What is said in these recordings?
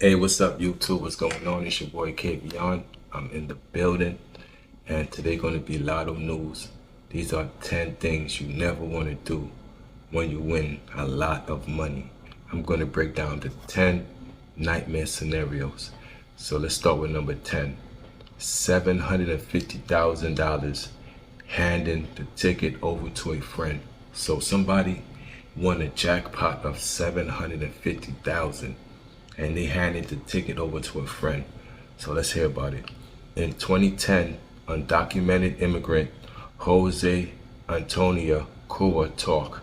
Hey, what's up, YouTube? What's going on? It's your boy KVon. I'm in the building, and today going to be Lotto news. These are 10 things you never want to do when you win a lot of money. I'm going to break down the 10 nightmare scenarios. So let's start with number 10. $750,000 handing the ticket over to a friend. So somebody won a jackpot of 750,000 and they handed the ticket over to a friend. So let's hear about it. In 2010, undocumented immigrant Jose Antonio Kua Talk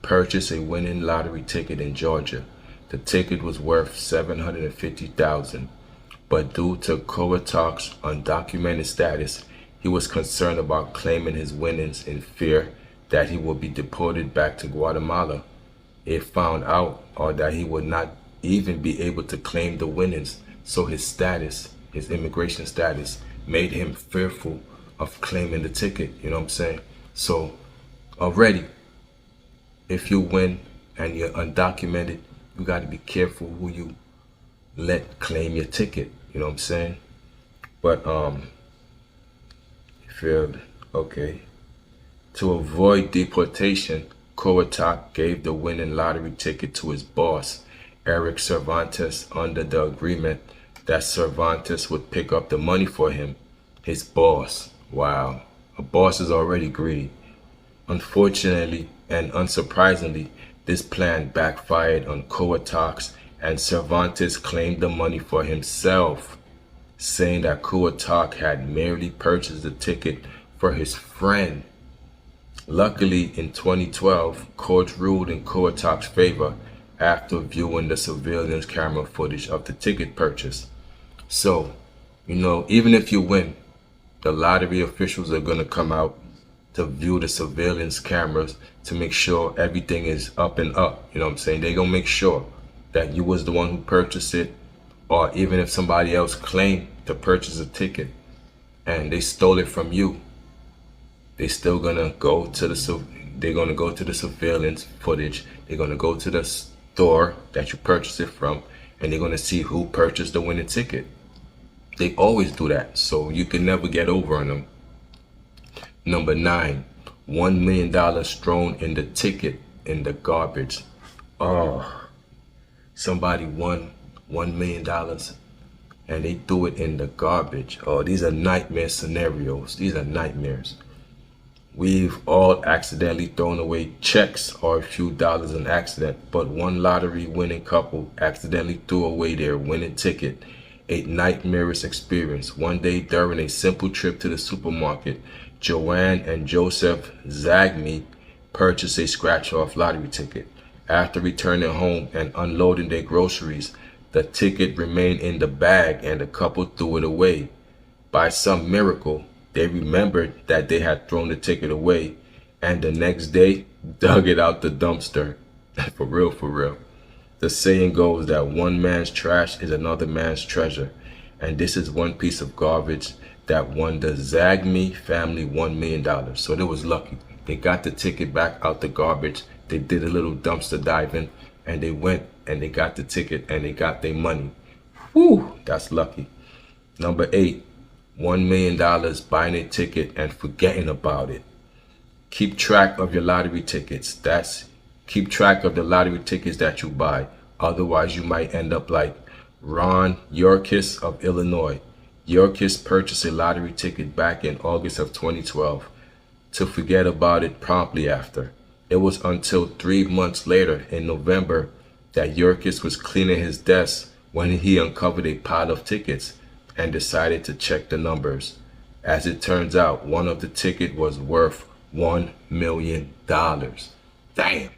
purchased a winning lottery ticket in Georgia. The ticket was worth 750,000, but due to Kua Talk's undocumented status, he was concerned about claiming his winnings in fear that he would be deported back to Guatemala if found out, or that he would not even be able to claim the winnings. So his immigration status, made him fearful of claiming the ticket. You know what I'm saying? So already, if you win and you're undocumented, you got to be careful who you let claim your ticket. You know what I'm saying? But okay. To avoid deportation, Kowatak gave the winning lottery ticket to his boss, Eric Cervantes, under the agreement that Cervantes would pick up the money for him. His boss. Wow. A boss is already greedy. Unfortunately and unsurprisingly, this plan backfired on Kowatak's, and Cervantes claimed the money for himself, saying that Kowatak had merely purchased the ticket for his friend. Luckily, in 2012, courts ruled in Kowatak's favor after viewing the surveillance camera footage of the ticket purchase. So, even if you win, the lottery officials are going to come out to view the surveillance cameras to make sure everything is up and up. You know what I'm saying? They're going to make sure that you was the one who purchased it, or even if somebody else claimed to purchase a ticket and they stole it from you, they still gonna go to the surveillance footage. They're gonna go to the store that you purchased it from, and they're gonna see who purchased the winning ticket. They always do that, so you can never get over on them. Number 9, $1 million thrown in the ticket in the garbage. Oh, somebody won $1 million and they threw it in the garbage. Oh, these are nightmare scenarios. These are nightmares. We've all accidentally thrown away checks or a few dollars in accident, but one lottery winning couple accidentally threw away their winning ticket. A nightmarish experience. One day during a simple trip to the supermarket, Joanne and Joseph Zagme purchased a scratch-off lottery ticket. After returning home and unloading their groceries, the ticket remained in the bag and the couple threw it away. By some miracle, they remembered that they had thrown the ticket away, and the next day dug it out the dumpster. For real, for real. The saying goes that one man's trash is another man's treasure, and this is one piece of garbage that won the Zagme family $1 million. So they was lucky. They got the ticket back out the garbage. They did a little dumpster diving, and they went and they got the ticket and they got their money. Whew, that's lucky. Number 8. $1 million buying a ticket and forgetting about it. Keep track of your lottery tickets. Keep track of the lottery tickets that you buy. Otherwise, you might end up like Ron Yorkis of Illinois. Yorkis purchased a lottery ticket back in August of 2012 to forget about it promptly after. It was until 3 months later in November that Yorkis was cleaning his desk when he uncovered a pile of tickets and decided to check the numbers. As it turns out, one of the tickets was worth $1 million. Damn,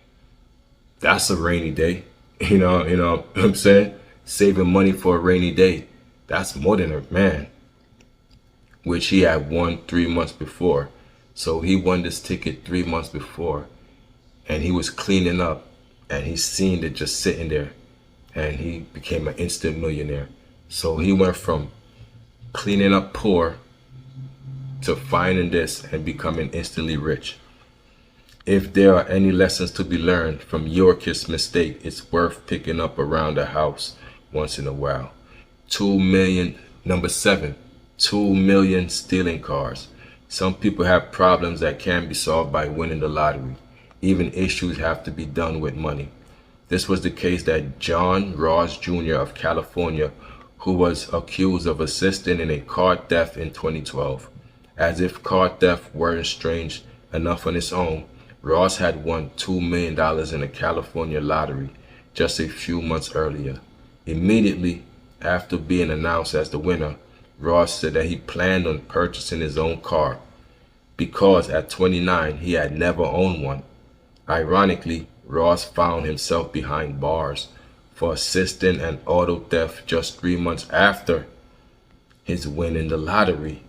that's a rainy day. You know what I'm saying? Saving money for a rainy day. That's more than a man, which he had won 3 months before. So he won this ticket 3 months before, and he was cleaning up, and he seen it just sitting there, and he became an instant millionaire. So he went from cleaning up poor to finding this and becoming instantly rich. If there are any lessons to be learned from Yorkis' mistake, it's worth picking up around the house. once in a while. 2 million. Number 7, 2 million stealing cars. Some people have problems that can be solved by winning the lottery. Even issues have to be done with money. This was the case that John Ross Jr. of California, who was accused of assisting in a car theft in 2012. As if car theft weren't strange enough on its own, Ross had won $2 million in the California lottery just a few months earlier. Immediately after being announced as the winner, Ross said that he planned on purchasing his own car because at 29 he had never owned one. Ironically, Ross found himself behind bars for assisting an auto theft just 3 months after his win in the lottery.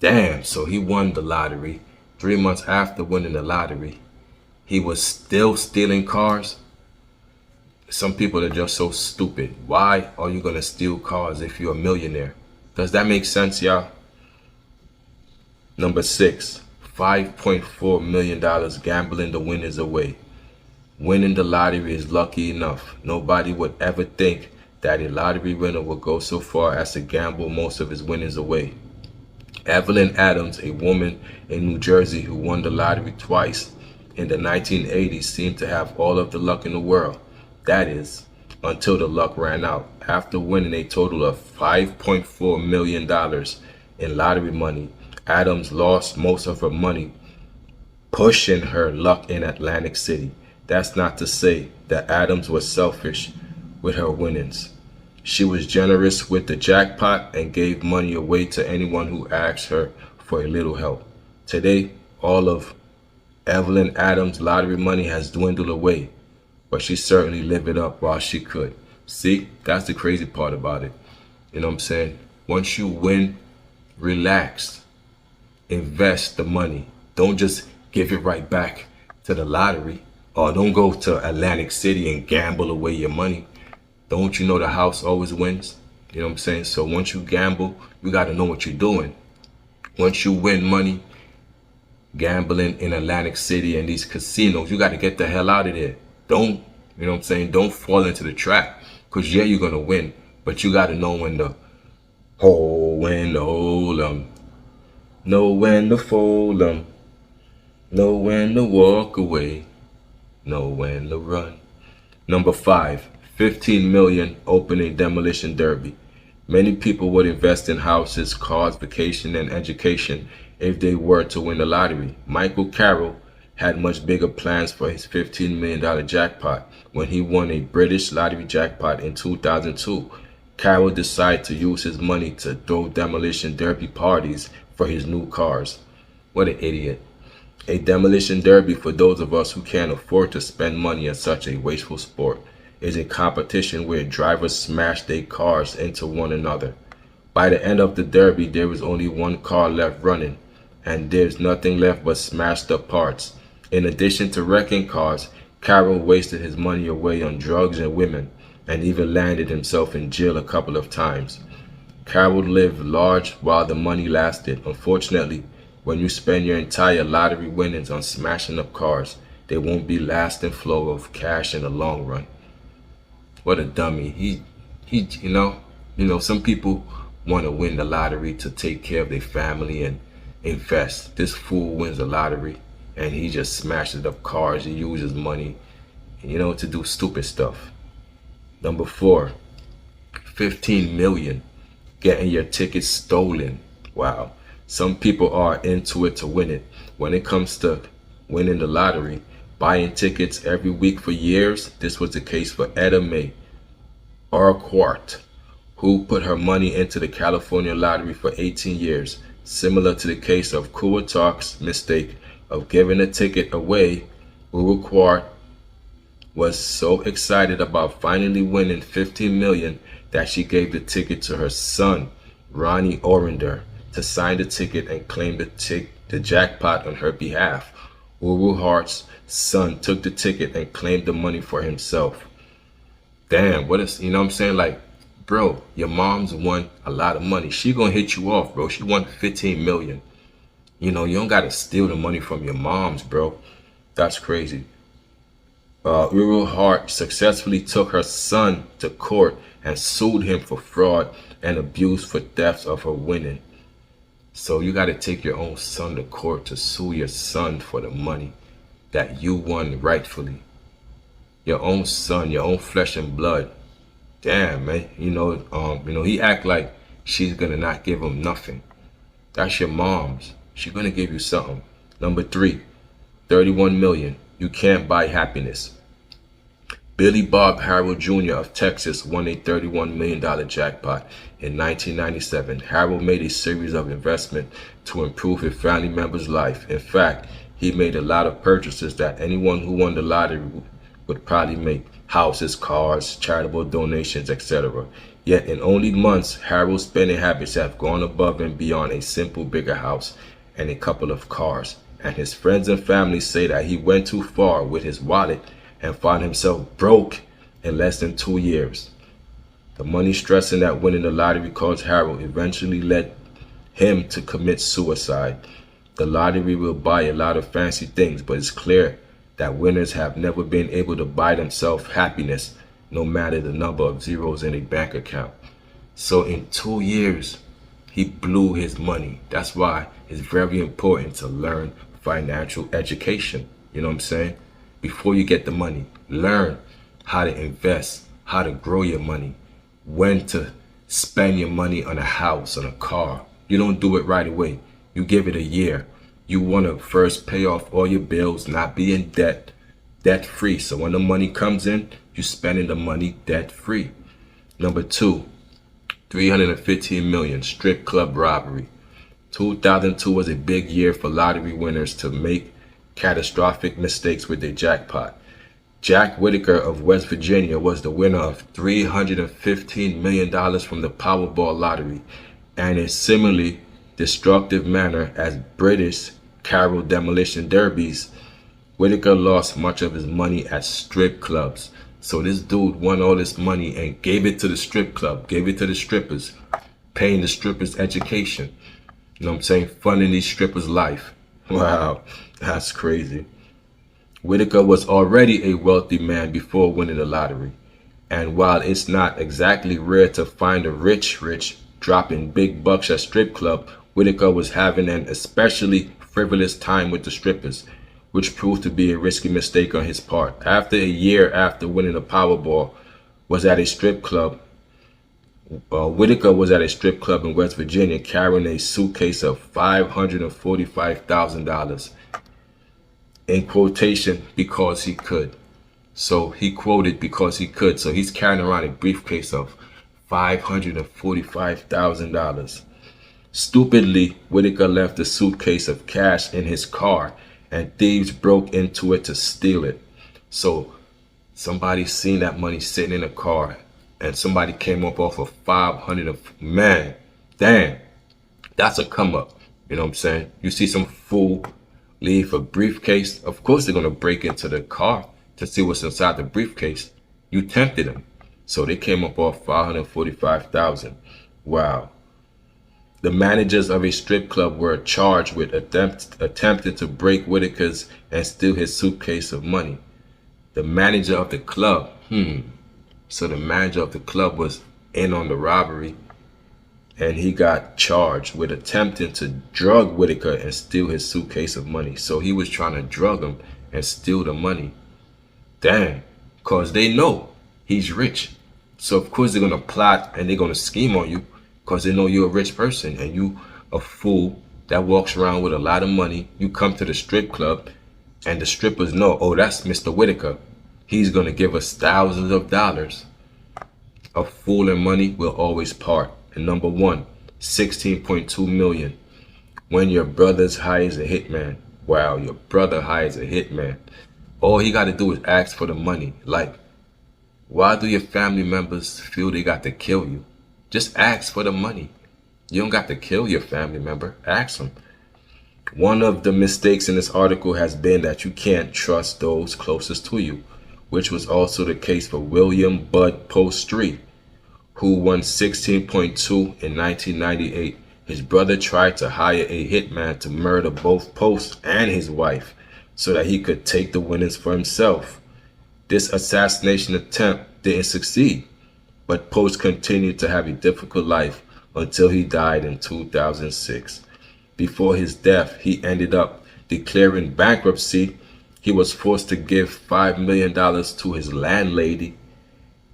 Damn, so he won the lottery. 3 months after winning the lottery, he was still stealing cars? Some people are just so stupid. Why are you going to steal cars if you're a millionaire? Does that make sense, y'all? Number 6, $5.4 million gambling the winners away. Winning the lottery is lucky enough. Nobody would ever think that a lottery winner would go so far as to gamble most of his winnings away. Evelyn Adams, a woman in New Jersey who won the lottery twice in the 1980s, seemed to have all of the luck in the world. That is, until the luck ran out. After winning a total of $5.4 million in lottery money, Adams lost most of her money pushing her luck in Atlantic City. That's not to say that Adams was selfish with her winnings. She was generous with the jackpot and gave money away to anyone who asked her for a little help. Today, all of Evelyn Adams' lottery money has dwindled away, but she certainly lived it up while she could. See, that's the crazy part about it. You know what I'm saying? Once you win, relax. Invest the money. Don't just give it right back to the lottery. Or don't go to Atlantic City and gamble away your money. Don't you know the house always wins? You know what I'm saying? So once you gamble, you got to know what you're doing. Once you win money, gambling in Atlantic City and these casinos, you got to get the hell out of there. Don't, you know what I'm saying? Don't fall into the trap. Because yeah, you're going to win. But you got to know when to hold 'em. Know when to fold 'em. Know when to walk away. Know when to run. Number 5, 15 million opening demolition derby. Many people would invest in houses, cars, vacation, and education if they were to win the lottery. Michael Carroll had much bigger plans for his $15 million jackpot when he won a British lottery jackpot in 2002. Carroll decided to use his money to throw demolition derby parties for his new cars. What an idiot. A demolition derby, for those of us who can't afford to spend money on such a wasteful sport, is a competition where drivers smash their cars into one another. By the end of the derby, there is only one car left running, and there's nothing left but smashed up parts. In addition to wrecking cars, Carroll wasted his money away on drugs and women, and even landed himself in jail a couple of times. Carroll lived large while the money lasted. Unfortunately, when you spend your entire lottery winnings on smashing up cars, there won't be lasting flow of cash in the long run. What a dummy. He you know, some people want to win the lottery to take care of their family and invest. This fool wins the lottery and he just smashes up cars. He uses money, you know, to do stupid stuff. Number 4, 15 million getting your tickets stolen. Wow. Some people are into it to win it. When it comes to winning the lottery, buying tickets every week for years, this was the case for Etta Mae Urquhart, who put her money into the California lottery for 18 years. Similar to the case of Kuwatalk's mistake of giving a ticket away, Urquhart was so excited about finally winning 15 million that she gave the ticket to her son, Ronnie Orinder, to sign the ticket and claim the jackpot on her behalf. Urquhart's son took the ticket and claimed the money for himself. Damn, what is, you know what I'm saying? Like, bro, your mom's won a lot of money. She gonna hit you off, bro. She won 15 million. You know, you don't gotta steal the money from your moms, bro. That's crazy. Uriel Hart successfully took her son to court and sued him for fraud and abuse for theft of her winning. So you got to take your own son to court to sue your son for the money that you won rightfully. Your own son, your own flesh and blood. Damn, man. He act like she's gonna not give him nothing. That's your mom's. She's gonna give you something. Number 3, 31 million. You can't buy happiness. Billy Bob Harrell Jr. of Texas won a $31 million jackpot in 1997. Harrell made a series of investments to improve his family member's life. In fact, he made a lot of purchases that anyone who won the lottery would probably make: houses, cars, charitable donations, etc. Yet in only months, Harrell's spending habits have gone above and beyond a simple bigger house and a couple of cars. And his friends and family say that he went too far with his wallet and found himself broke in less than 2 years. The money stressing that winning the lottery caused Harrell eventually led him to commit suicide. The lottery will buy a lot of fancy things, but it's clear that winners have never been able to buy themselves happiness, no matter the number of zeros in a bank account. So in 2 years, he blew his money. That's why it's very important to learn financial education. You know what I'm saying? Before you get the money, learn how to invest, how to grow your money, when to spend your money on a house, on a car. You don't do it right away. You give it a year. You want to first pay off all your bills, not be in debt, debt free. So when the money comes in, you're spending the money debt free. Number 2, 315 million, strip club robbery. 2002 was a big year for lottery winners to make catastrophic mistakes with their jackpot. Jack Whitaker of West Virginia was the winner of $315 million from the Powerball lottery, and in similarly destructive manner as British Carol demolition derbies, Whitaker lost much of his money at strip clubs. So this dude won all this money and gave it to the strip club, gave it to the strippers, paying the strippers education. You know what I'm saying? Funding these strippers' life. Wow, that's crazy. Whitaker was already a wealthy man before winning the lottery. And while it's not exactly rare to find a rich dropping big bucks at strip club, Whitaker was having an especially frivolous time with the strippers, which proved to be a risky mistake on his part. After a year after winning the Powerball, was at a strip club. Whitaker was at a strip club in West Virginia carrying a suitcase of $545,000. In quotation, because he could. So he quoted because he could. So he's carrying around a briefcase of $545,000. Stupidly, Whitaker left a suitcase of cash in his car and thieves broke into it to steal it. So somebody seen that money sitting in a car and somebody came up off of 500. Man, damn, that's a come up. You know what I'm saying? You see some fool leave a briefcase, of course they're going to break into the car to see what's inside the briefcase. You tempted them. So they came up off 545,000. Wow. The managers of a strip club were charged with attempting to break Whitaker's and steal his suitcase of money. The manager of the club, So the manager of the club was in on the robbery, and he got charged with attempting to drug Whitaker and steal his suitcase of money. So he was trying to drug him and steal the money. Damn, because they know he's rich. So of course they're going to plot and they're going to scheme on you because they know you're a rich person and you a fool that walks around with a lot of money. You come to the strip club and the strippers know, oh, that's Mr. Whitaker. He's going to give us thousands of dollars. A fool and money will always part. And number 1, 16.2 million. When your brother hires a hitman. Wow, your brother hires a hitman. All he got to do is ask for the money. Like, why do your family members feel they got to kill you? Just ask for the money. You don't got to kill your family member. Ask them. One of the mistakes in this article has been that you can't trust those closest to you, which was also the case for William Bud Poststreet, who won 16.2 in 1998. His brother tried to hire a hitman to murder both Post and his wife so that he could take the winnings for himself. This assassination attempt didn't succeed, but Post continued to have a difficult life until he died in 2006. Before his death, he ended up declaring bankruptcy. He was forced to give $5 million to his landlady,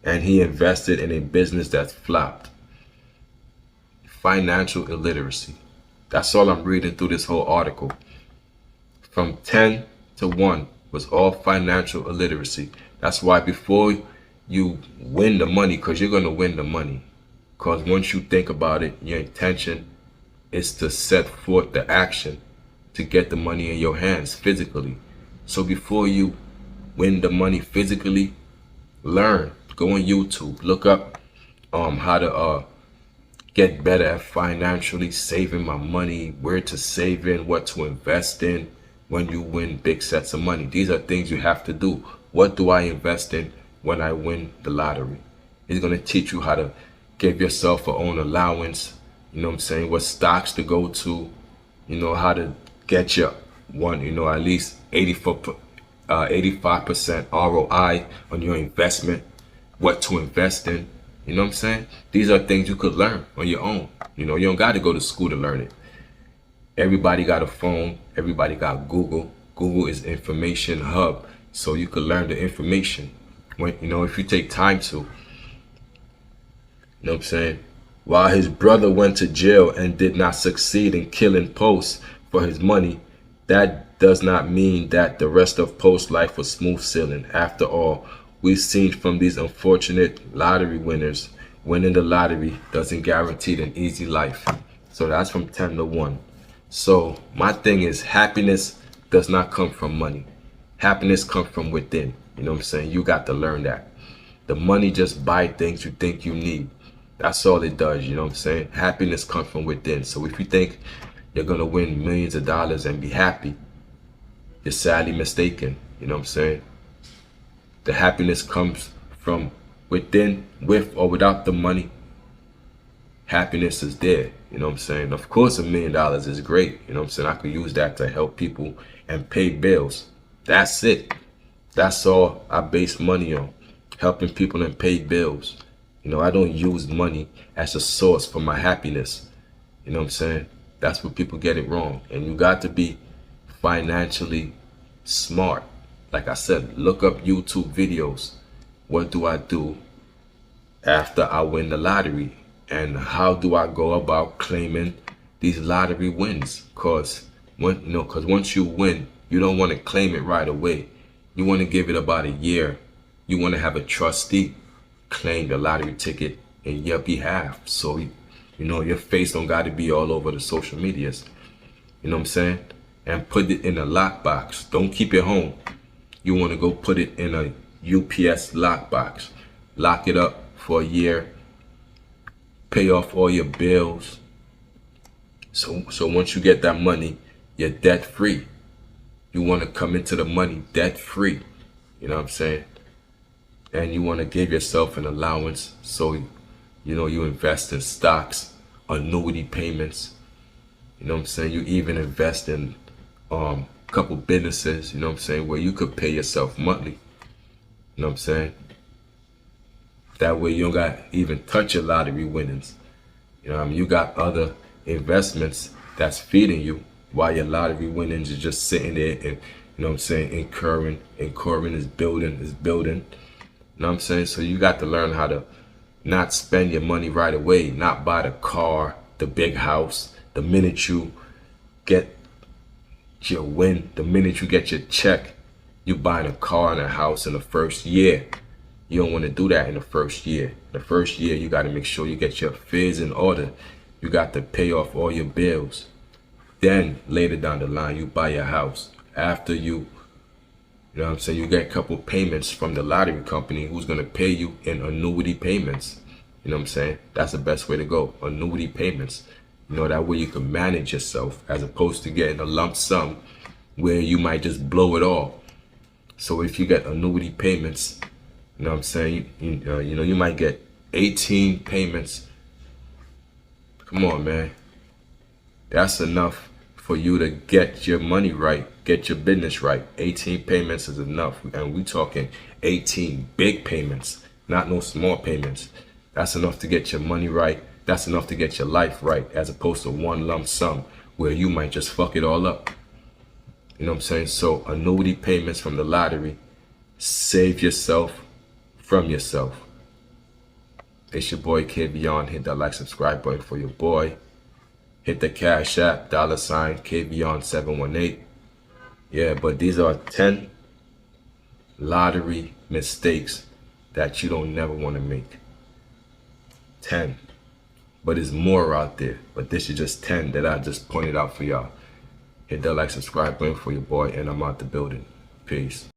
and he invested in a business that flopped. Financial illiteracy. That's all I'm reading through this whole article. From 10 to 1 was all financial illiteracy. That's why before you win the money, because you're going to win the money, because once you think about it, your intention is to set forth the action to get the money in your hands physically. So before you win the money physically, learn. Go on YouTube, look up how to get better at financially saving my money, where to save in, what to invest in when you win big sets of money. These are things you have to do. What do I invest in when I win the lottery? It's going to teach you how to give yourself a own allowance, you know what I'm saying, what stocks to go to, you know, how to get your one, you know, at least 85% ROI on your investment, what to invest in. You know what I'm saying? These are things you could learn on your own. You know, you don't got to go to school to learn it. Everybody got a phone. Everybody got Google. Google is information hub. So you could learn the information when, you know, if you take time to. You know what I'm saying? While his brother went to jail and did not succeed in killing Post for his money, that does not mean that the rest of Post's life was smooth sailing. After all, we've seen from these unfortunate lottery winners, winning the lottery doesn't guarantee an easy life. So that's from 10 to 1. So my thing is, happiness does not come from money. Happiness comes from within. You know what I'm saying? You got to learn that. The money just buy things you think you need. That's all it does. You know what I'm saying? Happiness comes from within. So if you think you're going to win millions of dollars and be happy, you're sadly mistaken. You know what I'm saying? The happiness comes from within, with or without the money. Happiness is there. You know what I'm saying? Of course, $1 million is great. You know what I'm saying? I could use that to help people and pay bills. That's it. That's all I base money on. Helping people and pay bills. You know, I don't use money as a source for my happiness. You know what I'm saying? That's where people get it wrong. And you got to be financially smart. Like I said, look up YouTube videos. What do I do after I win the lottery? And how do I go about claiming these lottery wins? Because once you win, you don't want to claim it right away. You want to give it about a year. You want to have a trustee claim the lottery ticket in your behalf. So, you know, your face don't got to be all over the social medias. You know what I'm saying? And put it in a lockbox. Don't keep it home. You want to go put it in a UPS lockbox. Lock it up for a year. Pay off all your bills. So once you get that money, you're debt free. You want to come into the money debt free. You know what I'm saying? And you want to give yourself an allowance. So, you know, you invest in stocks, annuity payments. You know what I'm saying? You even invest in couple businesses, you know what I'm saying, where you could pay yourself monthly. You know what I'm saying? That way you don't got even touch your lottery winnings. You know what I mean? You got other investments that's feeding you while your lottery winnings is just sitting there and, you know what I'm saying, incurring is building. You know what I'm saying? So you got to learn how to not spend your money right away, not buy the car, the big house. The minute you get your win, the minute you get your check, you buying a car and a house in the first year. You don't want to do that in the first year. The first year, you got to make sure you get your affairs in order. You got to pay off all your bills. Then later down the line, you buy your house. After you know what I'm saying, you get a couple payments from the lottery company who's going to pay you in annuity payments. You know what I'm saying? That's the best way to go. Annuity payments. You know, that way you can manage yourself as opposed to getting a lump sum where you might just blow it all. So if you get annuity payments, you know what I'm saying, you know, you might get 18 payments. Come on, man. That's enough for you to get your money right, get your business right. 18 payments is enough. And we talking 18 big payments, not no small payments. That's enough to get your money right. That's enough to get your life right, as opposed to one lump sum where you might just fuck it all up. You know what I'm saying? So annuity payments from the lottery, save yourself from yourself. It's your boy KVon. Hit that like, subscribe button for your boy. Hit the Cash App, $ KVon718. Yeah, but these are 10 lottery mistakes that you don't never want to make. 10. But there's more out there. But this is just 10 that I just pointed out for y'all. Hit that like, subscribe button for your boy, and I'm out the building. Peace.